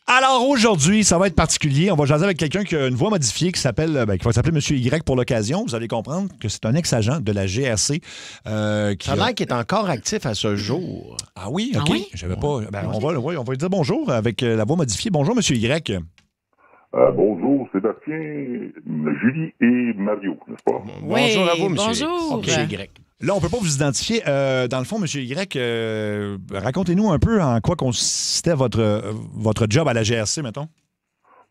Alors aujourd'hui, ça va être particulier. On va jaser avec quelqu'un qui a une voix modifiée qui va s'appeler Monsieur Y pour l'occasion. Vous allez comprendre que c'est un ex-agent de la GRC. Ça a l'air qu'il est encore actif à ce jour. Ah oui, Ah OK. oui? J'avais pas. On va lui dire bonjour avec la voix modifiée. Bonjour, Monsieur Y. Bonjour, Sébastien, Julie et Mario, n'est-ce pas? Bonjour à vous, monsieur. Bonjour. Monsieur Y. Là, on peut pas vous identifier. Dans le fond, Monsieur Y, racontez-nous un peu en quoi consistait votre job à la GRC, mettons.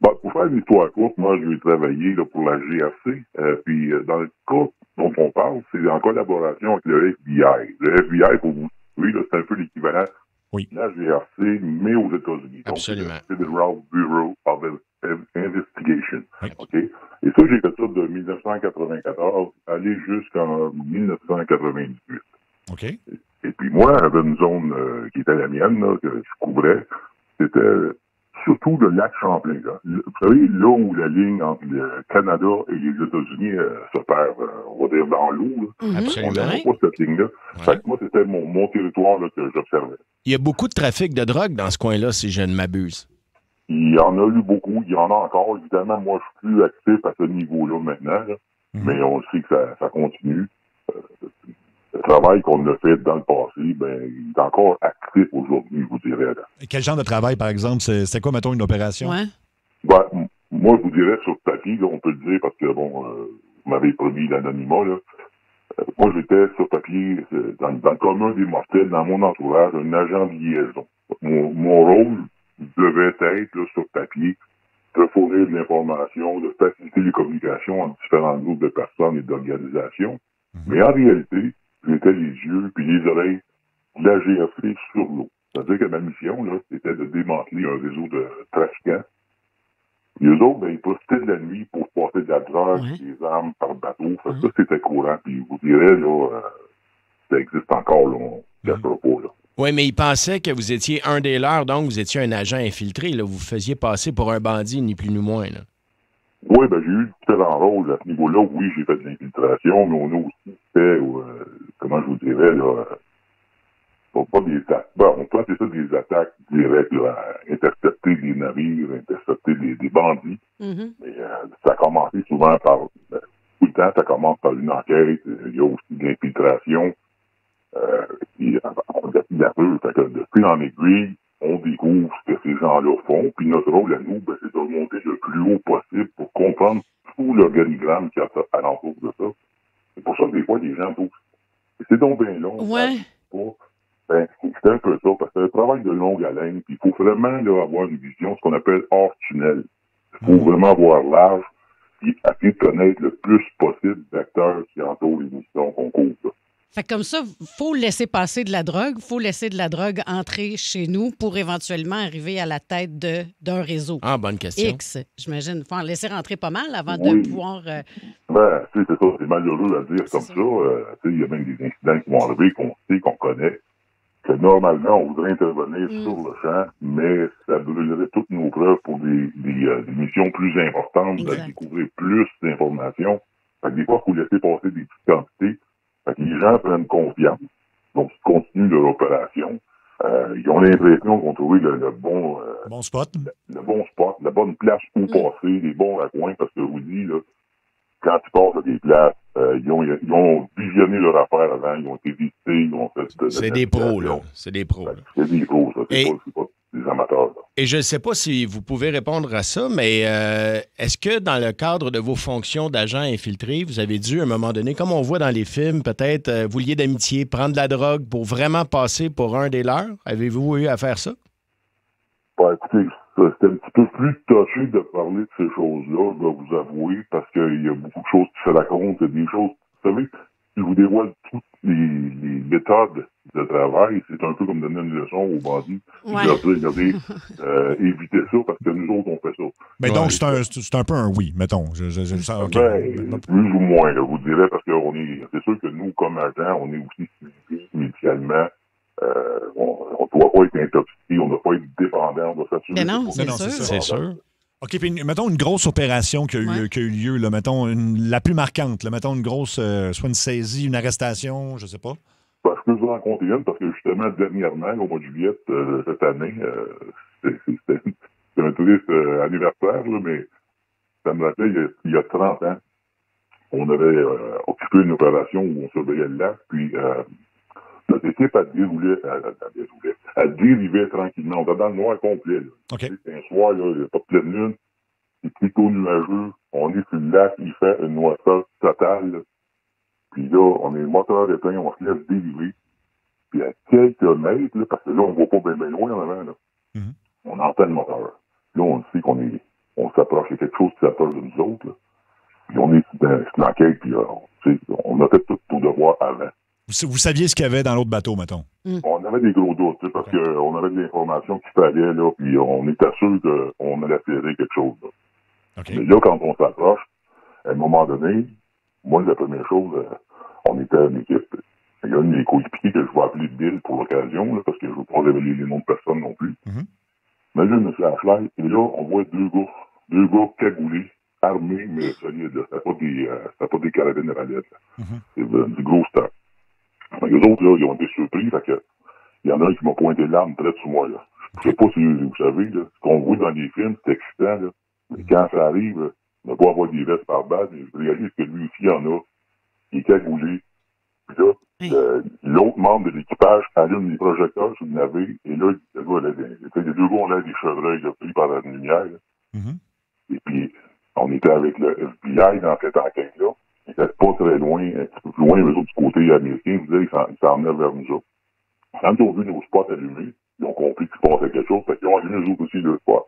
Pour faire une histoire courte, moi, je vais travailler là, pour la GRC. Puis, dans le cas dont on parle, c'est en collaboration avec le FBI. Le FBI, pour vous oui, là, c'est un peu l'équivalent Oui. de la GRC, mais aux États-Unis. Absolument. Donc, c'est le Federal Bureau of Investigation. Oui. OK? Et ça, j'ai fait ça de 1994 aller jusqu'en 1998. OK. Et puis moi, j'avais une zone qui était la mienne, là, que je couvrais. C'était surtout le lac Champlain. Là. Vous savez, là où la ligne entre le Canada et les États-Unis se perd, on va dire dans l'eau. Là. Absolument. On n'avait pas cette ligne-là. Fait que moi, c'était mon territoire là, que j'observais. Il y a beaucoup de trafic de drogue dans ce coin-là, si je ne m'abuse. Il y en a eu beaucoup, il y en a encore. Évidemment, moi, je suis plus actif à ce niveau-là maintenant, là. Mais on sait que ça continue. Le travail qu'on a fait dans le passé, ben, il est encore actif aujourd'hui, je vous dirais. Là. Et quel genre de travail, par exemple? C'était quoi, mettons, une opération? Ouais. Moi, je vous dirais sur papier, là, on peut le dire, parce que, bon, vous m'avez promis l'anonymat, là. Moi, j'étais sur papier, dans le commun des mortels, dans mon entourage, un agent de liaison. Mon rôle devait être, là, sur papier, de fournir de l'information, de faciliter les communications entre différents groupes de personnes et d'organisations. Mais en réalité, j'étais les yeux puis les oreilles de la GRC sur l'eau. C'est-à-dire que ma mission, là, c'était de démanteler un réseau de trafiquants. Et eux autres, ben, ils profitaient de la nuit pour passer de la drogue, des armes par bateau. Ça, c'était courant. Puis, je vous dirais, là, ça existe encore, là, à propos, là. Oui, mais il pensait que vous étiez un des leurs, donc vous étiez un agent infiltré. Là. Vous faisiez passer pour un bandit, ni plus ni moins. Là. Oui, ben j'ai eu différents rôles à ce niveau-là. Oui, j'ai fait de l'infiltration, mais on a aussi fait, comment je vous dirais, là, pas des attaques. On peut appeler ça des attaques directes, là, intercepter des navires, intercepter des bandits. Mais ça a commencé souvent par, tout le temps, ça commence par une enquête. Il y a aussi de l'infiltration. Puis, on a fait que de fil en aiguille, on découvre ce que ces gens-là font. Puis notre rôle à nous, ben, c'est de remonter le plus haut possible pour comprendre tout l'organigramme qui a alentour de ça. C'est pour ça que des fois, les gens poussent. Et c'est donc bien long. Ouais. Ben, c'est un peu ça, parce que c'est un travail de longue haleine, puis il faut vraiment là, avoir une vision, ce qu'on appelle hors tunnel. Il faut vraiment voir large, puis essayer de connaître le plus possible d'acteurs qui entourent les missions qu'on couvre. Là. Fait que comme ça, faut laisser passer de la drogue, faut laisser de la drogue entrer chez nous pour éventuellement arriver à la tête d'un réseau. Ah, bonne question. X, j'imagine. Faut en laisser rentrer pas mal avant Oui. de pouvoir... Ben, c'est ça, c'est malheureux à dire comme ça. Il y a même des incidents qui vont arriver, qu'on sait, qu'on connaît, que normalement, on voudrait intervenir sur le champ, mais ça brûlerait toutes nos preuves pour des missions plus importantes, de découvrir plus d'informations. Fait que des fois, il faut laisser passer des petites quantités. Fait que les gens prennent confiance. Donc, ils continuent leur opération. Ils ont l'impression qu'ils ont trouvé le bon... bon spot. Le bon spot, la bonne place où passer, les bons raccoins, parce que je vous dis, là, quand ils passent à des places, ils ont visionné leur affaire avant, ils ont été visités, ils ont fait... C'est des pros, là. C'est des pros. C'est des pros, ça. C'est pas des amateurs, là. Et je ne sais pas si vous pouvez répondre à ça, mais est-ce que dans le cadre de vos fonctions d'agent infiltré, vous avez dû, à un moment donné, comme on voit dans les films, peut-être, vous lier d'amitié, prendre de la drogue pour vraiment passer pour un des leurs? Avez-vous eu à faire ça? Ben, écoutez, c'était un petit peu plus touché de parler de ces choses-là, je dois vous avouer, parce qu'il y a beaucoup de choses qui se racontent, il y a des choses, vous savez, si je vous dévoile toutes les méthodes de travail, c'est un peu comme donner une leçon aux bandits. Ouais. Regardez, évitez ça parce que nous autres, on fait ça. Mais donc, c'est un peu un oui, mettons. Okay. Ben, plus ou moins, je vous dirais, parce que c'est sûr que nous, comme agents, on est aussi suivis médicalement. On ne doit pas être intoxiqué, on ne doit pas être dépendant, on doit s'assurer. Mais non, c'est sûr. C'est sûr. OK, puis mettons une grosse opération qui a eu lieu, là, mettons la plus marquante, là, mettons une grosse, soit une saisie, une arrestation, je sais pas. Ben, je peux vous en raconter une parce que justement, dernièrement, au mois de juillet cette année, c'était un triste anniversaire, là, mais ça me rappelait, il y a 30 ans, on avait occupé une opération où on surveillait le lac, puis notre équipe, elle dérivait tranquillement. On était dans le noir complet. Là. OK. C'est un soir, là, il n'y a pas de pleine lune, c'est plutôt nuageux, on est sur le lac, il fait une noirceur totale, là. Puis là, on est moteur éteint, on se laisse dériver. Puis à quelques mètres, là, parce que là, on ne voit pas bien loin en avant, là. Mhm. On entend le moteur. Là, on sait on s'approche, il y a quelque chose qui s'approche de nous autres, là. Puis on est dans l'enquête, puis on a fait tout nos devoirs avant. Vous saviez ce qu'il y avait dans l'autre bateau, mettons? On avait des gros doutes, tu sais, parce qu'on avait de l'information qu'il fallait, là, puis on était sûr qu'on allait serrer quelque chose, là. Okay. Mais là, quand on s'approche, à un moment donné, moi, la première chose, on était une équipe. Il y a un de mes coéquipiers que je vais appeler Bill pour l'occasion, là, parce que je ne veux pas révéler les noms de personne non plus. Mm-hmm. Mais là, je me suis à la flashlight, et là, on voit deux gars cagoulés, armés, mais solides, là. C'était pas des carabines à lettre, là. Mm-hmm. C'est du gros stock. Les autres, là, ils ont été surpris, fait que, il y en a un qui m'a pointé l'arme très sur moi, là. Je sais pas si vous savez, là, ce qu'on voit dans les films, c'est excitant, là. Mais quand ça arrive, là, on ne va pas avoir des vestes par balle, mais je réalise que lui aussi, il y en a. Il est cagoulé. Puis là, l'autre membre de l'équipage allume les projecteurs sur le navire, et là, le gars, les deux gars ont l'air des chevreuils, là, pris par la lumière, là. Mm-hmm. Et puis, on était avec le FBI dans cette enquête-là. Ils n'étaient pas très loin, un petit peu plus loin, mais eux autres, du côté américain, vous disaient qu'ils s'en venaient vers nous autres. Quand ils ont vu nos spots allumés, ils ont compris qu'il se passait quelque chose, fait qu'ils ont allumé eux autres aussi le spot.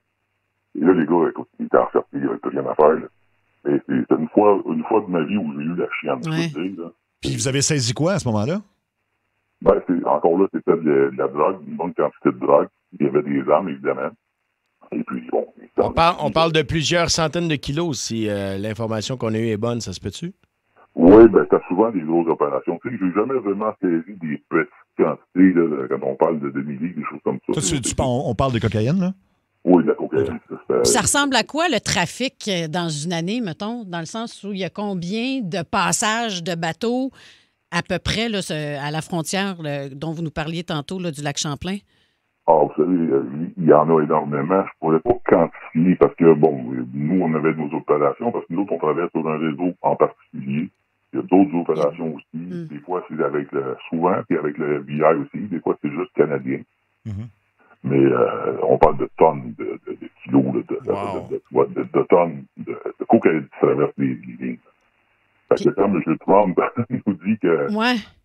Et là, les gars, écoute, ils étaient en sortie, il n'y avait plus rien à faire, là. Mais c'est une fois de ma vie où j'ai eu la chienne, je peux dire, là. Puis vous avez saisi quoi à ce moment-là? Ben, encore là, c'était de la drogue, une bonne quantité de drogue. Il y avait des armes, évidemment. Et puis, bon. On parle de plusieurs centaines de kilos, si l'information qu'on a eue est bonne, ça se peut-tu? Oui, ben, t'as souvent des grosses opérations. Tu sais, j'ai jamais vraiment saisi des petites quantités, là, quand on parle de demi-livres, des choses comme ça. On parle de cocaïne, là? Oui, de la cocaïne. Ça ressemble à quoi, le trafic dans une année, mettons, dans le sens où il y a combien de passages de bateaux à peu près là, à la frontière dont vous nous parliez tantôt, là, du lac Champlain? Ah, vous savez, il y en a énormément. Je pourrais pas quantifier parce que, bon, nous, on avait nos opérations, parce que nous autres, on travaille sur un réseau en particulier. Il y a d'autres opérations aussi. Des fois, c'est souvent, puis avec le FBI aussi. Des fois, c'est juste canadien. Mm-hmm. Mais on parle de tonnes de kilos, de tonnes de cocaïne qui traversent les lignes. Fait que quand M. Trump nous dit que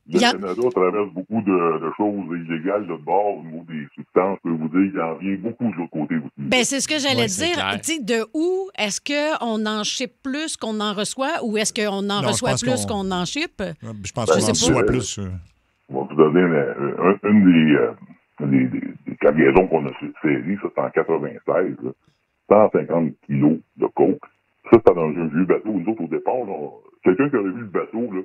le Canada traverse beaucoup de choses illégales de bord au niveau des substances, je peux vous dire qu'il en vient beaucoup de l'autre côté aussi. Ben, c'est ce que j'allais dire. De où est-ce qu'on en ship plus qu'on en reçoit ou est-ce qu'on en reçoit plus qu'on en ship? Je pense qu'on en reçoit plus. On va vous donner une des cargaisons qu'on a saisies, ça, c'est en 96, là, 150 kilos de coke. Ça, c'était dans un vieux bateau. Nous autres, au départ, là, quelqu'un qui aurait vu le bateau, là,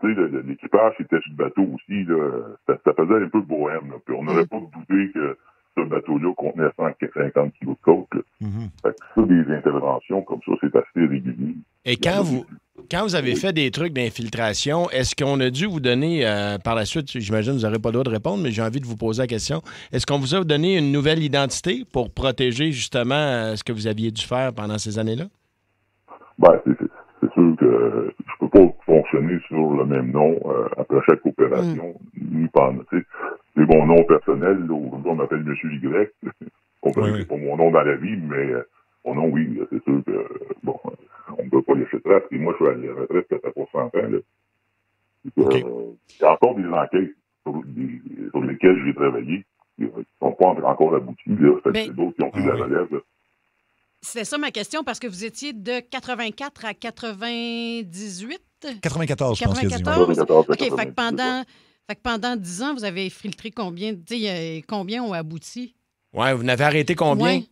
tu sais, l'équipage qui était sur le bateau aussi, là, ça faisait un peu bohème, là. Puis on n'aurait pas douté que ce bateau-là contenait 150 kilos de coke, là. Mm-hmm. Fait que ça, des interventions comme ça, c'est assez régulier. Et quand vous avez fait des trucs d'infiltration, est-ce qu'on a dû vous donner, par la suite, j'imagine que vous n'aurez pas le droit de répondre, mais j'ai envie de vous poser la question, est-ce qu'on vous a donné une nouvelle identité pour protéger justement ce que vous aviez dû faire pendant ces années-là? Ben, c'est sûr que je peux pas fonctionner sur le même nom après chaque opération, ni pendant, tu sais, c'est mon nom personnel, là, on m'appelle M. Y. C'est pas mon nom dans la vie, mais mon nom, oui, c'est sûr que, bon, on ne peut pas laisser trace. Et moi, je suis à la retraite, peut-être pour 100 ans, là. Il y a encore des enquêtes sur lesquelles j'ai travaillé, qui ne sont pas encore abouties, là. C'est d'autres qui ont pris la relève, là. C'est ça ma question, parce que vous étiez de 84 à 98? 94, je pense qu'il y a dit. 94? OK, fait que pendant 10 ans, vous avez filtré combien? Combien ont abouti? Oui, vous n'avez arrêté combien? Ouais.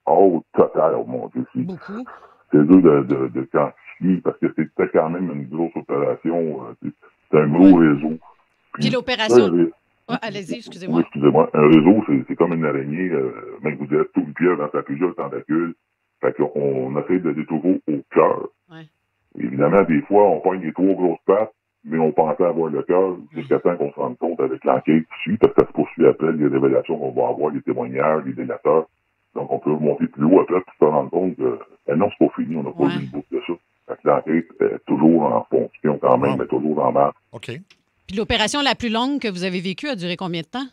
Oh, total, oh mon Dieu. Beaucoup. C'est dur de quantifier, parce que c'était quand même une grosse opération. C'est un gros réseau. Puis l'opération... allez-y, excusez-moi. Oui, excusez-moi. Un réseau, c'est comme une araignée, même vous dites, tout une pièce dans sa plusieurs tentacules. Fait qu'on essaie de détourer au cœur. Ouais. Évidemment, des fois, on pogne les 3 grosses pattes, mais on pensait avoir le cœur jusqu'à temps qu'on se rende compte avec l'enquête qui suit, parce que ça se poursuit après, les révélations qu'on va avoir, les témoignages, les délateurs. Donc, on peut monter plus haut après pour se rendre compte que, non, c'est pas fini, on n'a pas vu le bout de ça. Fait que l'enquête est toujours en fonction quand même, mais toujours en marche. OK. Puis l'opération la plus longue que vous avez vécue a duré combien de temps?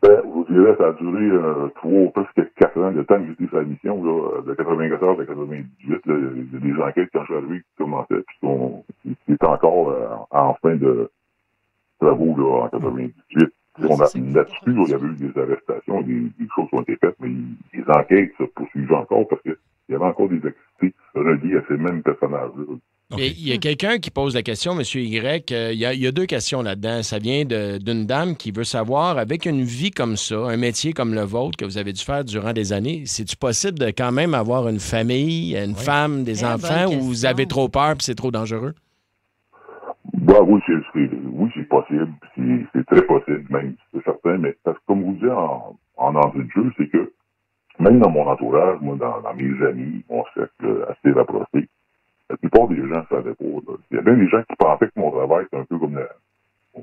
Ben, je vous dirais, ça a duré 3, presque 4 ans, le temps que j'étais sur la mission, là, de 94 à 98. Là, il y a des enquêtes quand je suis arrivé qui commençaient, puis qui étaient encore en fin de travaux là, en 98. Là-dessus, il y avait eu des arrestations, des choses qui ont été faites, mais les enquêtes se poursuivaient encore parce qu'il y avait encore des activités reliées à ces mêmes personnages-là. Okay. Il y a quelqu'un qui pose la question, M. Y. Il y a 2 questions là-dedans. Ça vient d'une dame qui veut savoir, avec une vie comme ça, un métier comme le vôtre que vous avez dû faire durant des années, c'est-tu possible de quand même avoir une famille, une femme, des enfants, ou vous avez trop peur et c'est trop dangereux? Ben, oui, c'est possible. C'est très possible, même, c'est certain. Mais parce que, comme vous dites en entrée de jeu, c'est que même dans mon entourage, moi, dans mes amis, mon cercle assez rapproché, la plupart des gens ne savaient pas. Là. Il y a bien des gens qui pensaient que mon travail, c'est un peu comme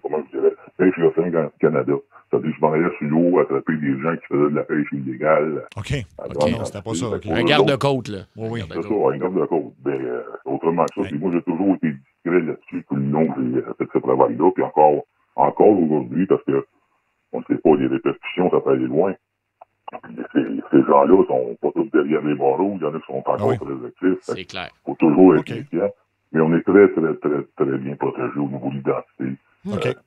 comment je dirais, pêche océan au Canada. C'est-à-dire que je m'en allais sur l'eau, attraper des gens qui faisaient de la pêche illégale. OK. C'était pas ça. Okay. Un garde-côte, là. Oui. C'est ça, un garde-côte. Ben, autrement que ça, moi, j'ai toujours été discret là-dessus tout le long que j'ai fait ce travail-là. Puis encore aujourd'hui, parce que on ne sait pas les répercussions, ça peut aller loin. Ces gens-là sont pas tous derrière les barreaux. Il y en a qui sont encore très actifs. C'est clair. Il faut toujours être méfiant. Mais on est très, très, très, très bien protégé au niveau de l'identité. OK.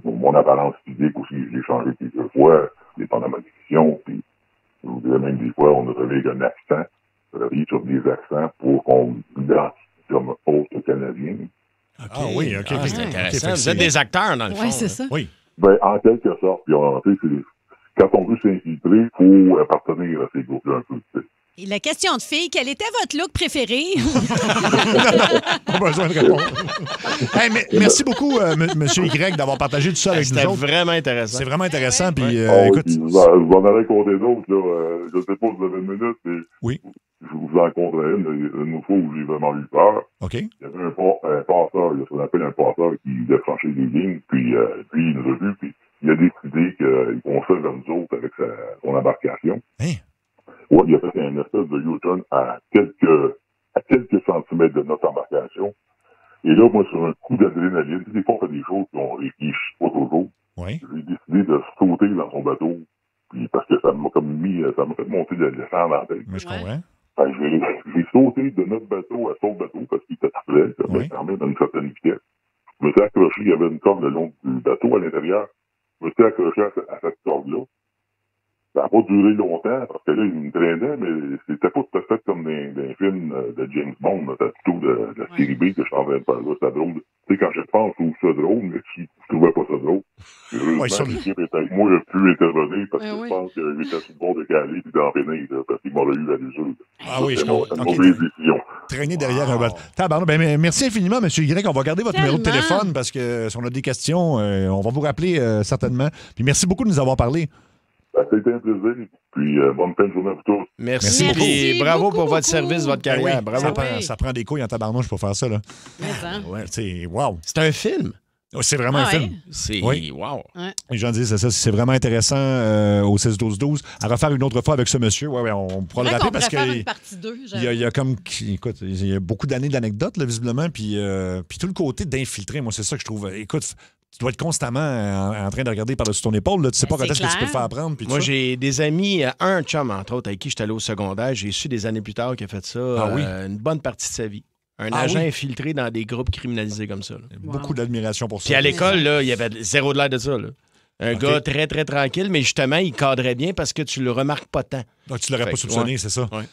Mon apparence physique aussi, je l'ai changé plusieurs fois, dépendamment des missions. Puis, je vous dirais même des fois, on a travaillé avec un accent, travaillé sur des accents pour qu'on m'identifie comme autre Canadien. Okay. Ah oui, OK. C'est intéressant. Vous êtes des acteurs, dans le fond. Oui, c'est ça. Oui. Ben, en quelque sorte. Puis, quand on veut s'infiltrer, il faut appartenir à ces groupes-là un peu. Et la question de fille, quel était votre look préféré? Pas besoin de répondre. Hey, merci beaucoup, M. Y, d'avoir partagé tout ça avec nous autres. C'était vraiment intéressant. C'est vraiment intéressant. Puis, écoute, je vous en ai raconté d'autres. Là. Je ne sais pas si vous avez une minute, mais je vous en conterai une fois où j'ai vraiment eu peur. OK. Il y avait un passeur, ce qu'on appelle un passeur qui devait franchir des lignes, puis lui, il nous a vus, puis il a décidé qu'il fonçait vers nous autres avec son embarcation. Hein? Ouais, il a fait un espèce de U-turn à quelques centimètres de notre embarcation. Et là, moi, sur un coup d'adrénaline, des fois, on fait des choses qu'on réfléchit pas toujours. Oui. J'ai décidé de sauter dans son bateau, puis parce que ça m'a fait monter de l'essence dans la tête. Mais je comprends. Enfin, j'ai sauté de notre bateau à son bateau parce qu'il était tout près, ça fait quand même à une certaine vitesse. Je me suis accroché, il y avait une corde le long du bateau à l'intérieur. Je me suis accroché à cette corde-là. Ça n'a pas duré longtemps, parce que là, il me traînait, mais c'était pas tout à fait comme des films de James Bond. C'était plutôt de la série B que je suis en train de faire là. C'était drôle. Tu sais, quand je pense, je trouve ça drôle, mais je trouvais pas ça drôle. Heureusement, l'équipe était avec moi, j'ai pu intervenir, parce que je pense que j'étais sur le bord de Calais et d'enraîner, parce qu'il m'aurait eu à l'usure. Ah oui, je comprends. Une mauvaise décision. Traîner derrière un bateau. Ben, merci infiniment, M. Y. On va garder votre numéro de téléphone, parce que si on a des questions, on va vous rappeler certainement. Puis merci beaucoup de nous avoir parlé. C'était un plaisir. Puis, bonne fin de journée à vous tous. Merci et bravo pour votre service, votre carrière. Bravo. Ça prend des couilles en tabarnouche pour faire ça. Là. Wow. C'est un film. C'est vraiment un film. C'est wow. Ouais. Les gens disent c'est vraiment intéressant au 6-12-12. À refaire une autre fois avec ce monsieur, on pourra le rappeler parce une partie 2, il y a comme écoute, il y a beaucoup d'années d'anecdotes là, visiblement, puis tout le côté d'infiltrer, moi c'est ça que je trouve. Écoute, tu dois être constamment en train de regarder par-dessus ton épaule. Là. Tu sais pas quand est-ce que tu peux le faire prendre. Moi, j'ai des amis, un chum, entre autres, avec qui j'étais allé au secondaire. J'ai su des années plus tard qu'il a fait ça une bonne partie de sa vie. Un agent infiltré dans des groupes criminalisés comme ça. Là. Beaucoup d'admiration pour ça. Puis à l'école, là, il y avait zéro de l'air de ça. Là. Un gars très, très tranquille, mais justement, il cadrait bien parce que tu le remarques pas tant. Donc, tu l'aurais pas soupçonné, c'est ça? Ouais.